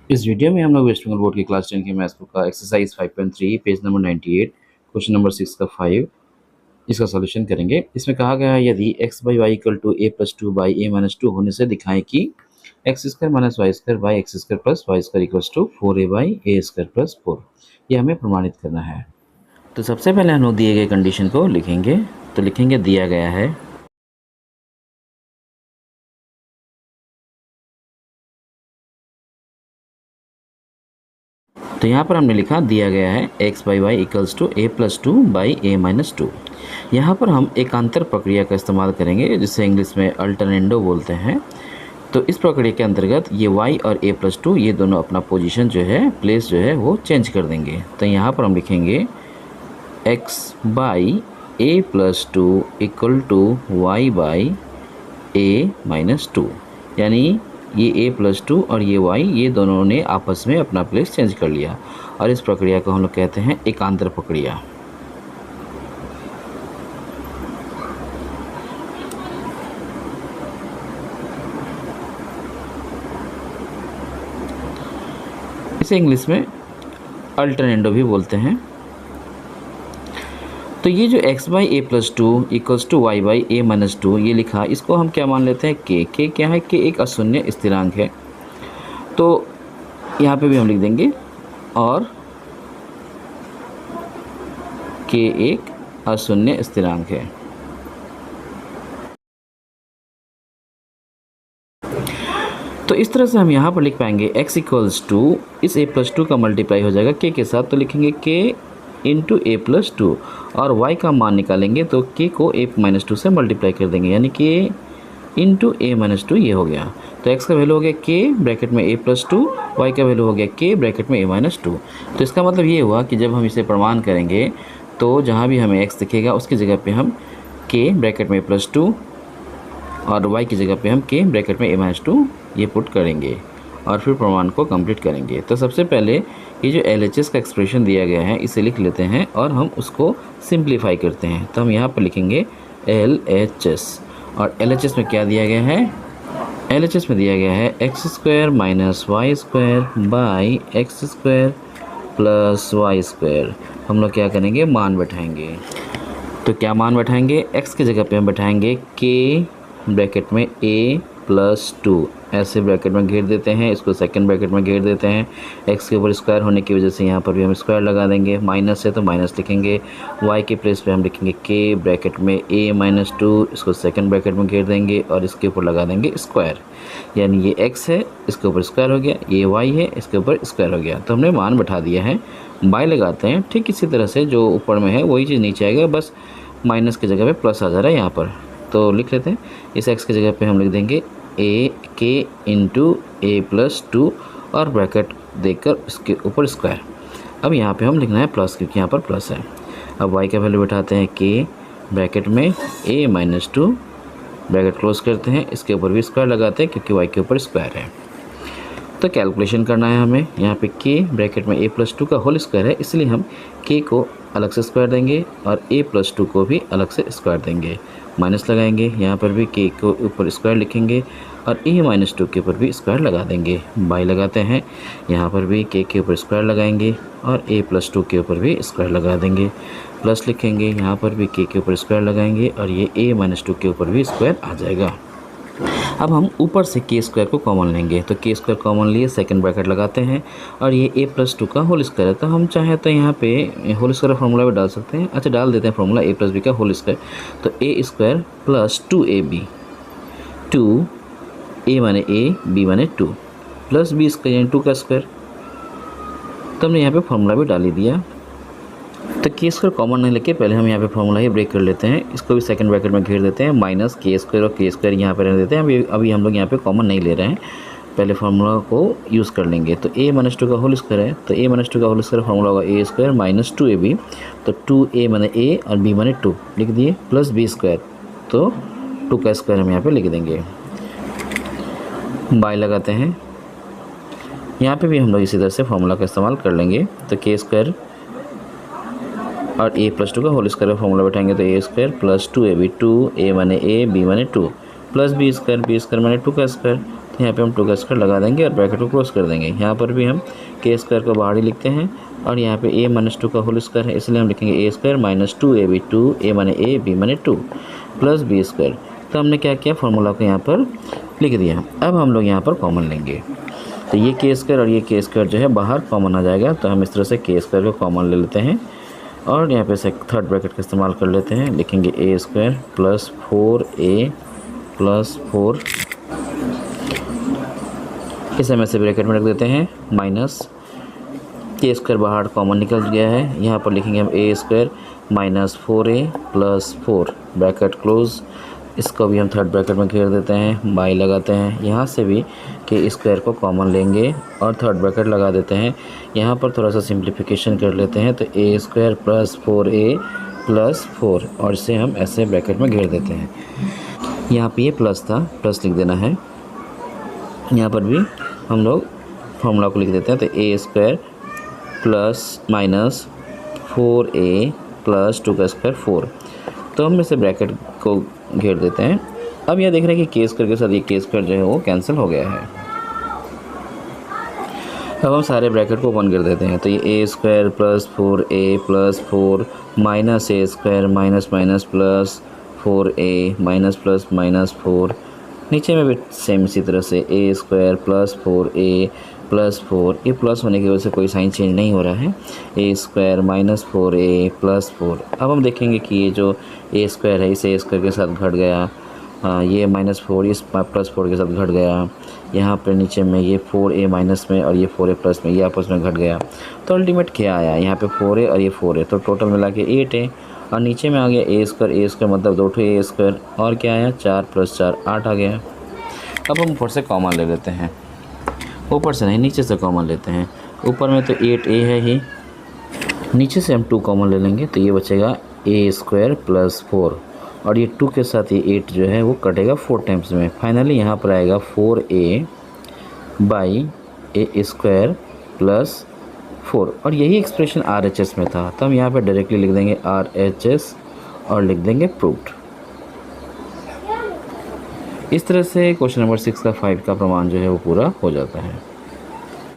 इस वीडियो में हम लोग वेस्ट बंगाल बोर्ड की क्लास 10 के मैथ्स बुक का exercise 5.3 page number 98 question number 6 का 5 इसका सॉल्यूशन करेंगे। इसमें कहा गया है यदि x by y equal to a plus two by a minus two होने से दिखाएं कि x square minus y square by x square plus y square equals to 4a by a square plus 4। ये हमें प्रमाणित करना है। तो सबसे पहले हम लोग दिए गए कंडीशन को लिखेंगे। तो लिखेंगे दिया गया है तो यहाँ पर हमने लिखा दिया गया है x by y equals to a plus two by a minus two. यहाँ पर हम एकांतर प्रक्रिया का इस्तेमाल करेंगे जिसे इंग्लिश में अल्टरनेंडो बोलते हैं। तो इस प्रक्रिया के अंतर्गत ये y और a प्लस टू ये दोनों अपना पोजीशन जो है प्लेस जो है वो चेंज कर देंगे। तो यहाँ पर हम लिखेंगे x by a plus two equal to y by a minus two, यानी ये a प्लस टू और ये y ये दोनों ने आपस में अपना प्लेस चेंज कर लिया और इस प्रक्रिया को हम लोग कहते हैं एकांतर प्रक्रिया। इसे इंग्लिश में अल्टरनेंडो भी बोलते हैं। तो ये जो x by a plus two equals to y by a minus two ये लिखा, इसको हम क्या मान लेते हैं k क्या है कि एक अशून्य स्थिरांक है। तो यहाँ पे भी हम लिख देंगे और k एक अशून्य स्थिरांक है। तो इस तरह से हम यहाँ पर लिख पाएंगे x इक्वल्स टू इस a प्लस टू का मल्टीप्लाई हो जाएगा k के साथ, तो लिखेंगे k into A plus to और y का मान निकालेंगे तो k को a माइनस टू से मल्टीप्लाई कर देंगे, यानी k इंटू ए माइनस टू ये हो गया। तो x का वैल्यू हो गया k ब्रैकेट में a प्लस टू, वाई का वैल्यू हो गया k ब्रैकेट में a माइनस टू। तो इसका मतलब ये हुआ कि जब हम इसे प्रमाण करेंगे तो जहाँ भी हमें x दिखेगा उसकी जगह पे हम k ब्रैकेट में a प्लस टू और y की जगह पे हम k ब्रैकेट में a माइनस टू ये पुट करेंगे और फिर प्रमाण को कंप्लीट करेंगे। तो सबसे पहले ये जो LHS का एक्सप्रेशन दिया गया है इसे लिख लेते हैं और हम उसको सिंप्लीफाई करते हैं। तो हम यहाँ पर लिखेंगे LHS और LHS में क्या दिया गया है, LHS में दिया गया है x square minus y square by x square plus y square. हम लोग क्या करेंगे, मान बैठाएंगे। तो क्या मान बैठाएंगे, x की जगह पे हम बैठाएंगे k ब्रैकेट में a प्लस टू, ऐसे ब्रैकेट में घेर देते हैं, इसको सेकंड ब्रैकेट में घेर देते हैं। x के ऊपर स्क्वायर होने की वजह से यहाँ पर भी हम स्क्वायर लगा देंगे, माइनस है तो माइनस लिखेंगे। y के प्लेस पे हम लिखेंगे k ब्रैकेट में a माइनस टू, इसको सेकंड ब्रैकेट में घेर देंगे और इसके ऊपर लगा देंगे स्क्वायर, यानी ये x है इसके ऊपर स्क्वायर हो गया, ये y है इसके ऊपर स्क्वायर हो गया। तो हमने मान बैठा दिया है। बाय लगाते हैं, ठीक इसी तरह से जो ऊपर में है वही चीज़ नीचे आएगा, बस माइनस की जगह पे प्लस आ जा रहा है यहाँ पर। तो लिख लेते हैं, इस x की जगह पे हम लिख देंगे a k into A plus to और ब्रैकेट देकर इसके ऊपर स्क्वायर। अब यहाँ पे हम लिखना है प्लस, क्योंकि यहाँ पर प्लस है। अब y का वैल्यू बैठाते हैं k ब्रैकेट में a minus two, bracket close करते हैं, इसके ऊपर भी स्क्वायर लगाते हैं क्योंकि y के ऊपर स्क्वायर है। तो कैलकुलेशन करना है हमें, यहाँ पे k ब्रैकेट में a प्लस टू का होल स्क्वायर है, इसलिए हम k को अलग से स्क्वायर देंगे और a प्लस टू को भी अलग से स्क्वायर देंगे। माइनस लगाएंगे, यहाँ पर भी k को ऊपर स्क्वायर लिखेंगे और a माइनस टू के ऊपर भी स्क्वायर लगा देंगे। बाई लगाते हैं, यहाँ पर भी k के ऊपर स्क्वायर लगाएंगे और a प्लस टू के ऊपर भी स्क्वायर लगा देंगे। प्लस लिखेंगे, यहाँ पर भी k के ऊपर स्क्वायर लगाएंगे और ये a माइनस टू के ऊपर भी स्क्वायर आ जाएगा। अब हम ऊपर से k स्क्वायर को कॉमन लेंगे, तो k स्क्वायर कॉमन लिए सेकंड ब्रैकेट लगाते हैं और ये a प्लस टू का होल स्क्वायर है। तो हम चाहें तो यहाँ पे होल स्क्वायर फार्मूला भी डाल सकते हैं। अच्छा, डाल देते हैं फार्मूला a प्लस बी का होल स्क्वायर। तो a square plus 2ab, 2 a माने a b माने 2 प्लस b स्क्वायर यानी 2 का स्क्वायर। तो हमने यहाँ पे फार्मूला भी डाल ही दिया। तो k स्क्वायर कॉमन नहीं लेके पहले हम यहाँ पे फार्मूला ही ब्रेक कर लेते हैं, इसको भी सेकंड ब्रैकेट में घेर देते हैं, माइनस k स्क्वायर और k स्क्वायर यहाँ पे रहने देते हैं। अभी हम लोग यहाँ पे कॉमन नहीं ले रहे हैं, पहले फार्मूला को यूज़ कर लेंगे। तो a माइनस टू का होल स्क्वायर है, तो a माइनस टू का होल स्क्वायर फार्मूला होगा a स्क्वायर माइनस 2ab, तो 2a माने a और b माने 2 लिख दिए, प्लस b स्क्वायर, तो 2 का स्क्वायर हम यहाँ पर लिख देंगे। बाय लगाते हैं, यहाँ पर भी हम लोग इसी तरह से फार्मूला का इस्तेमाल कर लेंगे। तो k स्क्वायर और a प्लस टू का होल स्क्वायर फार्मूला बैठाएंगे, तो a square plus 2ab, 2 a माने a b माने 2 प्लस b स्क्वायर माने 2 का स्क्वायर तो यहाँ पे हम 2 का स्क्वायर लगा देंगे और ब्रैकेट को क्लोज कर देंगे। यहाँ पर भी हम के स्क्वायर को बाहर ही लिखते हैं और यहाँ पे a माइनस 2 का होल स्क्वायर है, इसलिए हम लिखेंगे ए स्क्वायर माइनस 2ab, 2 a माने a, b माने 2 प्लस बी स्क्वायर। तो हमने क्या किया, फॉर्मूला को यहाँ पर लिख दिया। अब हम लोग यहाँ पर कॉमन लेंगे, तो ये के स्क्वायर और ये के स्क्वायर जो है बाहर कॉमन आ जाएगा। तो हम इस तरह से के स्क्वायर को कॉमन ले लेते हैं और यहाँ पे से थर्ड ब्रैकेट का इस्तेमाल कर लेते हैं। लिखेंगे ए स्क्वायर प्लस 4a प्लस 4, इसे हम ऐसे ब्रैकेट में रख देते हैं, माइनस के स्क्वायर बाहर कॉमन निकल गया है। यहाँ पर लिखेंगे हम a square minus 4a plus 4 bracket close. इसको भी हम थर्ड ब्रैकेट में घेर देते हैं, बाई लगाते हैं। यहाँ से भी के स्क्वायर को कॉमन लेंगे और थर्ड ब्रैकेट लगा देते हैं। यहाँ पर थोड़ा सा सिंप्लीफिकेशन कर लेते हैं, तो a square plus 4a plus 4 और इसे हम ऐसे ब्रैकेट में घेर देते हैं। यहाँ पे ये प्लस था, प्लस लिख देना है। यहाँ पर भी हम लोग फॉर्मूला को लिख देते हैं, तो a square plus minus 4a plus 2 का स्क्वायर 4। तो हम इसे ब्रैकेट को घेर देते हैं। अब यह देख रहे हैं कि के स्क्वायर के साथ ये के स्क्वायर जो है वो कैंसिल हो गया है। अब हम सारे ब्रैकेट को ओपन कर देते हैं, तो ये a square plus 4a plus 4 minus a square minus minus plus 4a minus plus minus 4, नीचे में भी सेम इसी तरह से ए स्क्वायर प्लस 4a प्लस 4, ये प्लस होने की वजह से कोई साइन चेंज नहीं हो रहा है, ए स्क्वायर माइनस 4a प्लस 4। अब हम देखेंगे कि ये जो ए स्क्वायर है इसे ए स्क्वायर के साथ घट गया, ये माइनस 4 इस प्लस 4 के साथ घट गया। यहाँ पर नीचे में ये 4a माइनस में और ये 4a प्लस में, ये आपस में घट गया। तो अल्टीमेट क्या आया, यहाँ पे 4a और ये 4a, तो टोटल मिला के 8 है। और नीचे में आ गया ए स्क्वायर मतलब 2 ए स्क्वायर, और क्या आया 4 प्लस 4 8 आ गया। अब हम ऊपर से कॉमन ले लेते हैं, ऊपर से नहीं नीचे से कॉमन लेते हैं। ऊपर में तो 8a है ही, नीचे से हम 2 कॉमन ले लेंगे, तो ये बचेगा ए स्क्वायर प्लस 4 और ये 2 के साथ ये 8 जो है वो कटेगा 4 टाइम्स में। फाइनली यहाँ पर आएगा 4a by a square plus 4, और यही एक्सप्रेशन RHS में था, तो हम यहाँ पे डायरेक्टली लिख देंगे RHS और लिख देंगे प्रूव्ड। इस तरह से क्वेश्चन नंबर 6 का 5 का प्रमाण जो है वो पूरा हो जाता है।